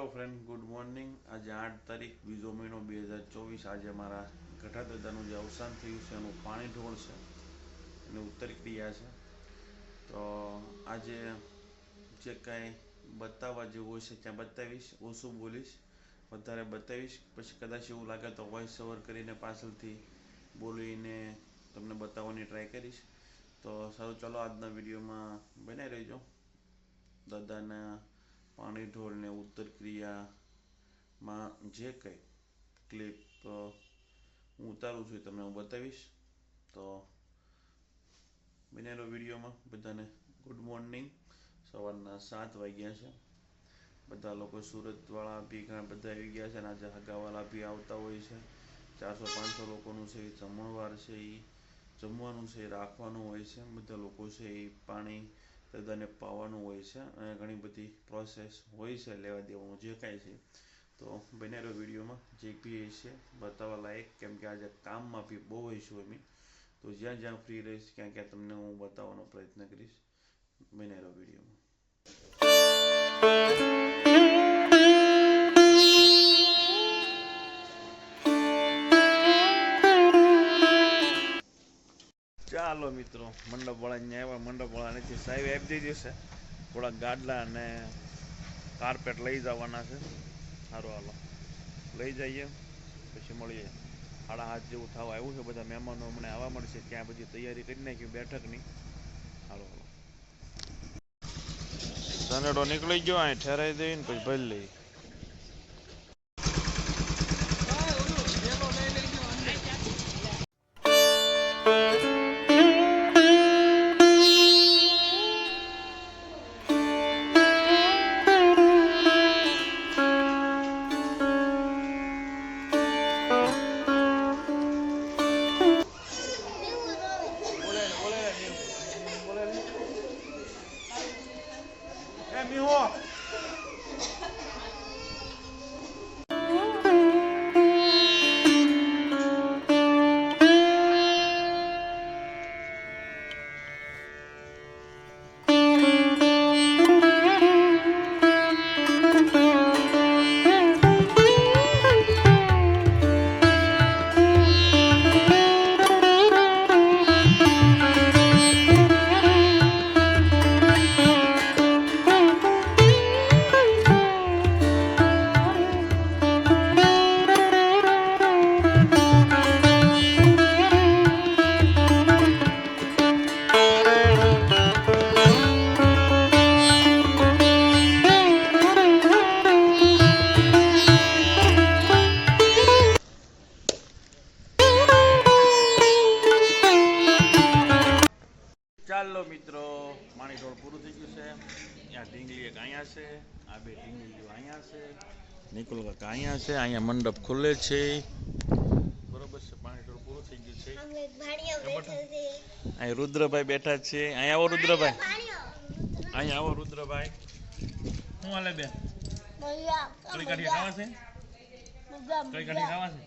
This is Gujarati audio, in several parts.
Hello friend, good morning. આજે 8 તારીખ બીજો મહિનો 2024। આજે મારા ગઢા દાદાનું જે અવસાન થયું છે એનું પાણી ઢોળ છે, એની ઉત્તર ક્રિયા છે। તો આજે જે કાંઈ બતાવવા જેવું હોય છે ત્યાં બતાવીશ, ઓછું બોલીશ, વધારે બતાવીશ। પછી કદાચ એવું લાગે તો વોઇસ ઓવર કરીને પાછળથી બોલીને તમને બતાવવાની ટ્રાય કરીશ। તો સારું, ચાલો આજના વિડીયોમાં બન્યા રહેજો। દાદાના પાણી ઢોળને ઉત્તર ક્રિયામાં જે કંઈ ક્લિપ હું ઉતારું છું તમને હું બતાવીશ। તો બનેલો વિડીયોમાં બધાને ગુડ મોર્નિંગ। સવારના 7 વાગ્યા છે। બધા લોકો સુરતવાળા બી ઘણા બધા આવી ગયા છે અને આજે હગાવાલા બી આવતા હોય છે। 400-500 લોકોનું છે એ જમણવાર છે, એ જમવાનું છે, એ રાખવાનું હોય છે। બધા લોકો છે એ પાણી દાદાને પાવાનું હોય છે અને ઘણી બધી પ્રોસેસ હોય છે લેવા દેવાનું જે કાંઈ છે। તો બનેલો વિડીયોમાં જે બી છે બતાવવા લાયક, કેમ કે આજે કામમાં બી બહુ હશું એમ। તો જ્યાં જ્યાં ફ્રી રહીશ ક્યાં ક્યાં તમને હું બતાવવાનો પ્રયત્ન કરીશ। બનેલો વિડીયોમાં ચાલો મિત્રો, મંડપવાળા અહીંયા આવ્યા। મંડપવાળા નથી, સાહેબ આપી દીધી છે। થોડાક ગાડલા અને કાર્પેટ લઈ જવાના છે। સારું, હાલો લઈ જઈએ, પછી મળીએ। 7:30 જેવું થવા આવ્યું છે। બધા મહેમાનો હમણાં આવવા મળશે, ત્યાં બધી તૈયારી કરી નાખી બેઠકની। હાલો હાલો, ધનેડો નીકળી ગયો, અહીં ઠેરાઈ દઈને પછી ભરી લઈ। ચાલો મિત્રો, પાણી ઢોળ પૂરું થઈ ગયું છે। ત્યાં ઢીંગલી એક અહીંયા છે, આ બે ઢીંગલીઓ અહીંયા છે, નિકુલ કાકા અહીંયા છે, અહીંયા મંડપ ખુલે છે, બરોબર છે। પાણી ઢોળ પૂરું થઈ ગયું છે। અહીં રુદ્રભાઈ બેઠા છે, અહીંયા આવો રુદ્રભાઈ, અહીંયા આવો રુદ્રભાઈ। શું હાલે બેન? કળી કાઠી ખાવા છે? કળી કાઠી ખાવા છે?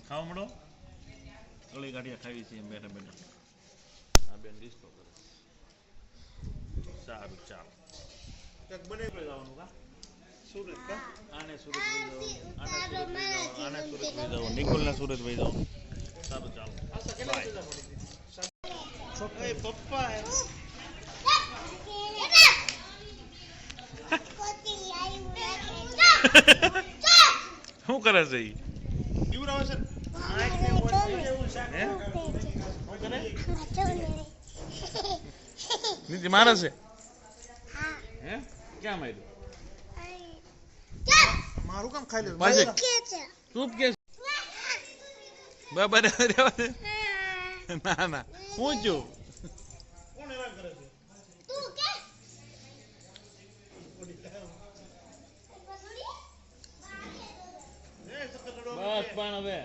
ખાવા મળો, કળી કાઠિયા ખાવી છે એમ બેઠા બેઠા। આ બેન ડિસ્કો કરે। સારું, ચાલો બને જવાનું કા સુરત, કા આને સુરત લઈ જવાનું, આને સુરત લઈ જવાનું, નિકોલને સુરત લઈ જવાનું। સારું, ચાલો બાય। પપ્પા શું કરે છે? નીતિ મારે છે? હે, ક્યાં માર્યું? મારું કામ ખાઈ લે ચૂપ કે બાબા રેવા દે। ના ના, હું છું। કોણ હેરાન કરે છે? તું કે બસ પણ હવે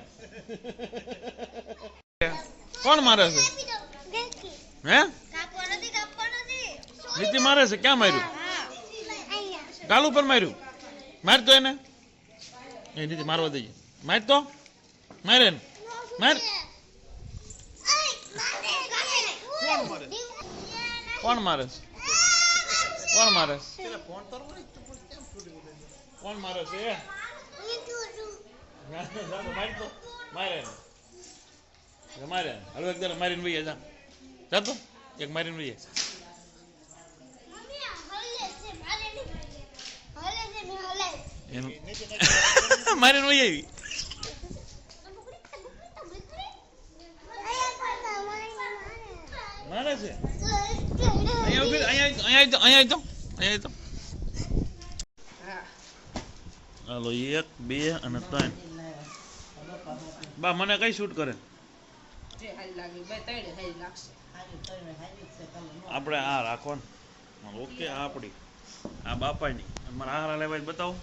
કોણ મારે છે? હે, નીતિ મારે છે? ક્યાં માર્યું? ગાલ ઉપર માર્યું? મારતો એને, એ નીતિ મારવા દઈએ, મારતો મારે ને માર। કોણ મારે? કોણ મારે? કોણ મારે છે મારી તો મારે મારે હાલો એક દર મારીને ભાઈ જા જાતો એક મારીને ભાઈ એનું મારીને ભાઈ આવી મારે છે અહીંયા તો હાલો 1 2 અને 3 બા મને કઈ શૂટ કરે આપણે આ રાખો ને ઓકે આ આપડી આ બાપાની મારા હારા લેવાય બતાવો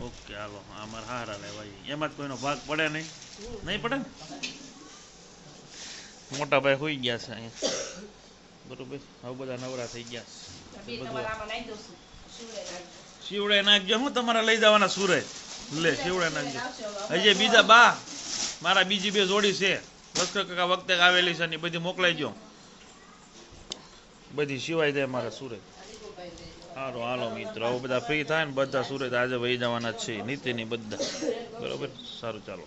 ઓકે હાલો આ મારા હારા લેવાય એમાં જ કોઈનો ભાગ પડે નહીં પડે ને મોટા ભાઈ હોઈ ગયા છે અહીંયા બરોબર હવે બધા નવરા થઈ ગયા છે શિવડે નાખજો હું તમારે લઈ જવાના સુરે લે શિવડે નાખજો હજી બીજા બા મારા બીજી બે જોડી છે લશ્કર કાકા વખતે આવેલી છે ને બધી મોકલાઈ દો બધી સિવાય જાય મારા સુરત સારું હાલો મિત્રો હવે બધા ફ્રી થાય ને બધા સુરત આજે વહી જવાના છે નીતિની બધા બરોબર સારું ચાલો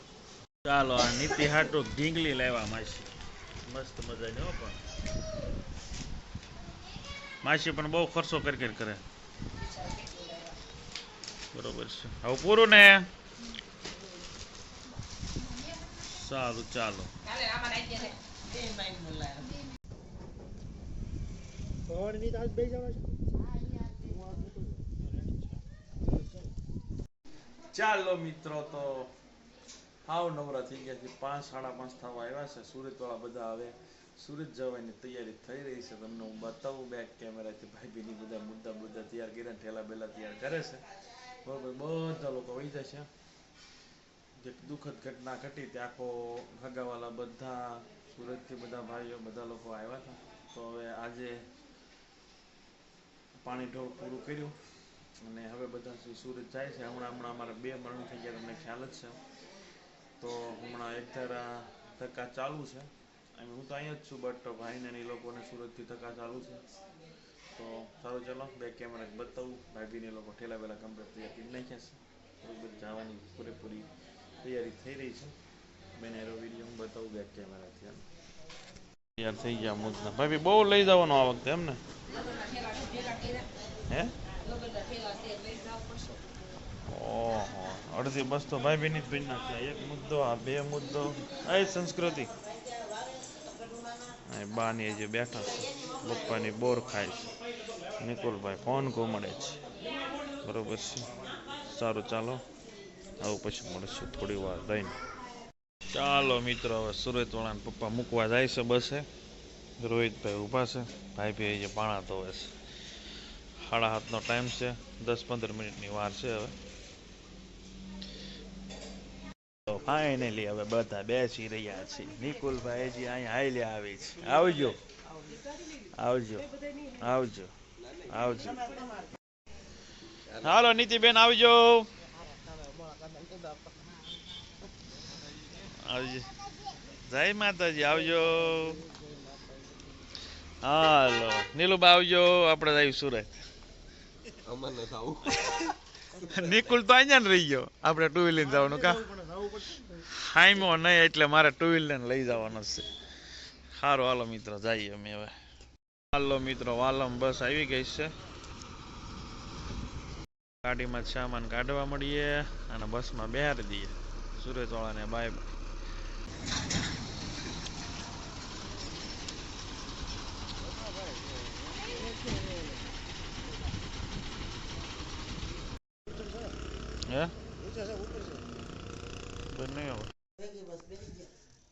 ચાલો આ નીતિ હાટો ઢીંગલી લેવા માસી મસ્ત મજાની હો પણ માસી પણ બહુ ખર્ચો કરી કરે બરોબર છે હવે પૂરું ને સારું ચાલો ચાલો મિત્રો તો હાવ નવરા થઈ ગયા છે 5 5:30 થવા આવ્યા છે સુરત વાળા બધા હવે સુરત જવાની તૈયારી થઈ રહી છે તમને હું બતાવું બેક કેમેરાથી ભાઈ બીની બધા મુદ્દા તૈયાર કર્યા ઠેલા બેલા તૈયાર કરે છે બરોબર બધા લોકો વહી જશે જે દુઃખદ ઘટના ઘટી તે આખો હગાવાલા બધા સુરતથી બધા ભાઈઓ બધા લોકો આવ્યા હતા તો હવે આજે પાણી ઢોળ પૂરું કર્યું અને હવે બધા સુરત જાય છે હમણાં અમારા 2 મરણ થઈ ગયા તમને ખ્યાલ જ છે તો હમણાં એક ધારા ધક્કા ચાલુ છે અને હું તો અહીંયા જ છું બટ ભાઈને એ લોકોને સુરતથી ધક્કા ચાલુ છે તો સારું ચાલો બે કેમેરા બતાવું ભાભીને લોકો ઠેલા વેલા કમ્પ્લીટ તૈયાર કરી નાખ્યા છે બરોબર જવાની પૂરેપૂરી તૈયારી થઈ રહી છે બેને એરો વિડીયો હું બતાવું બેક કેમેરાથી તૈયાર થઈ ગયા મુદ્દા ભાભી બહુ લઈ જવાનો આ વખતે એમ ને હે ઓહો અડધી બસ તો ભાઈ બેની જ પીન નાખ્યા એક મુદ્દો આ 2 મુદ્દો આ સંસ્કૃતિ બાની જે બેઠા છે બપ્પાની બોર ખાય છે નિકુલભાઈ ફોન ઘુમડે છે બરોબર છે સારું ચાલો આવું પછી મળશું થોડી વાર રહીને ચાલો મિત્રો હવે સુરત વાળાને પપ્પા મૂકવા જાય છે બસે રોહિતભાઈ ઊભા છે ભાઈ ભાઈ જે પાણા ધોવે છે 7:30નો ટાઈમ છે 10-15 મિનિટની વાર છે હવે તો ફાઇનલી હવે બધા બેસી રહ્યા છે નિકુલભાઈ જી અહીંયા હાલ્યા આવી છે આવજો આવજો આવજો આવજો હાલો નીતિબેન આવજો આવજો જય માતાજી આવજો હાલો નીલુબા આવજો આપણે જઈએ સુરત નિકુલ તો અહીંયા ને રહી ગયો આપણે 2 વ્હીલર જવાનું કા હાઈમો નહીં એટલે મારે 2 વ્હીલર લઈ જવાનો છે સારું હાલો મિત્રો જઈએ અમે હવે હાલો મિત્રો વાલમ બસ આવી ગઈ છે ગાડીમાં સામાન કાઢવા મળીએ અને બસમાં બેહારી દઈએ સુરત વાળાને બાય બાય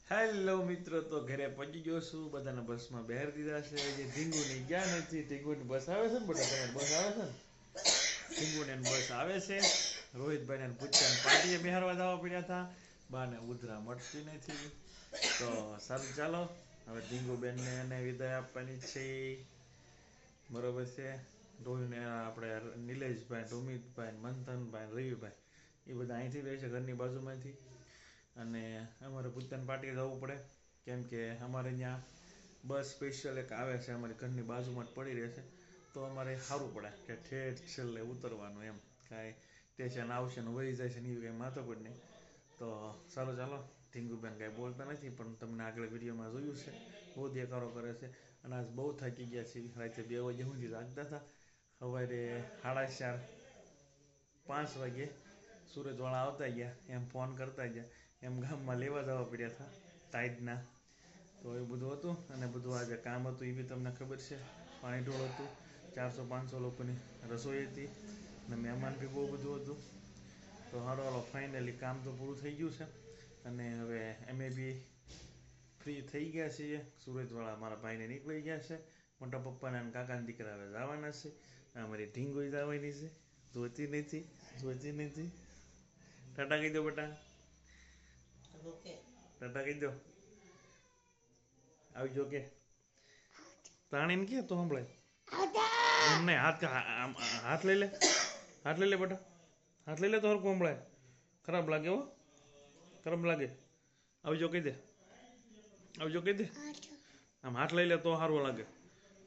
હેલો મિત્રો તો ઘરે પહોંચી ગયો છું બધાને બસમાં બેહાર દીધા છે જે ઢીંગુની ગયા નથી ઢીંગુની બસ આવે છે ને બધા તમારી બસ આવે છે ને ઢીંગુની બસ આવે છે રોહિતભાઈને પૂછ્યા પાર્ટીએ બેહારવા જવા પડ્યા હતા બાને ઉધરા મળતી નથી તો સારું ચાલો હવે ઢીંગુબેનને એને વિદાય આપવાની છે બરોબર છે રોહિને આપણે નિલેશભાઈ ડોમિતભાઈ મંથનભાઈ રવિભાઈ એ બધા અહીંથી રહે છે ઘરની બાજુમાંથી અને અમારે પૂતન પાટીએ જવું પડે કેમ કે અમારે ત્યાં બસ સ્પેશિયલ એક આવે છે અમારી ઘરની બાજુમાં જ પડી રહેશે તો અમારે સારું પડે કે ઠેઠ છેલ્લે ઉતરવાનું એમ, કાંઈ સ્ટેશન આવશે ને વહી જાય છે ને એવી કંઈ માથાકૂટ નહીં. તો સારું ચાલો, ઢીંગુબેન કાંઈ બોલતા નથી પણ તમને આગળ વિડીયોમાં જોયું છે બહુ દેખાડો કરે છે. અને આજ બહુ થાકી ગયા છે, રાતે 2 વાગ્યા સુધી જાગતા હતા. સવારે 4:30 5 વાગે સુરતવાળા આવતા ગયા એમ ફોન કરતા ગયા એમ ગામમાં લેવા જવા પડ્યા હતા ટાઈટના. તો એ બધું હતું અને બધું આજે કામ હતું એ બી તમને ખબર છે. પાણી ઢોળ હતું, 400-500 લોકોની રસોઈ હતી અને મહેમાન બી બહુ બધું હતું. તો હાલો ફાઇનલી કામ તો પૂરું થઈ ગયું છે અને હવે અમે બી ફ્રી થઈ ગયા છીએ. સુરતવાળા મારા ભાઈને નીકળી ગયા છે, મોટા પપ્પાના અને કાકાના દીકરા હવે જવાના છે. અમારી ઢીંગોઈ જવાની છે, જોતી નથી. ટાટા કહી દો બેટા, ટાટા કહી દો, આવજો કે તાણીને કે તો સંભળાય એમ નહીં. હાથ લઈ લે, હાથ લઈ લે બેટા, હાથ લઈ લે તો હરખું સંભળાય. ખરાબ લાગે હો, ખરાબ લાગે. આવજો કહી દે, આવજો કહી દે. આમ હાથ લઈ લે તો સારું લાગે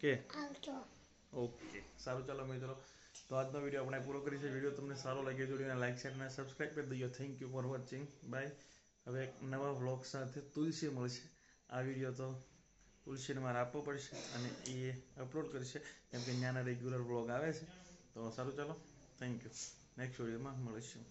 કે ઓકે. સારું ચાલો મિત્રો, તો આજનો વિડીયો આપણે પૂરો કરી છે. વિડીયો તમને સારો લાગ્યો જોડીને લાઈક શેર અને સબસ્ક્રાઈબ કરી દઈએ. Thank you for watching, bye. હવે એક નવા વ્લોગ સાથે તુલસી મળશે. આ વિડીયો તો તુલસીને મારે આપવો પડશે અને એ અપલોડ કરશે કેમ કે ત્યાંના રેગ્યુલર વ્લોગ આવે છે. તો સારું ચાલો, થેન્ક યુ. નેક્સ્ટ વિડીયોમાં મળીશું.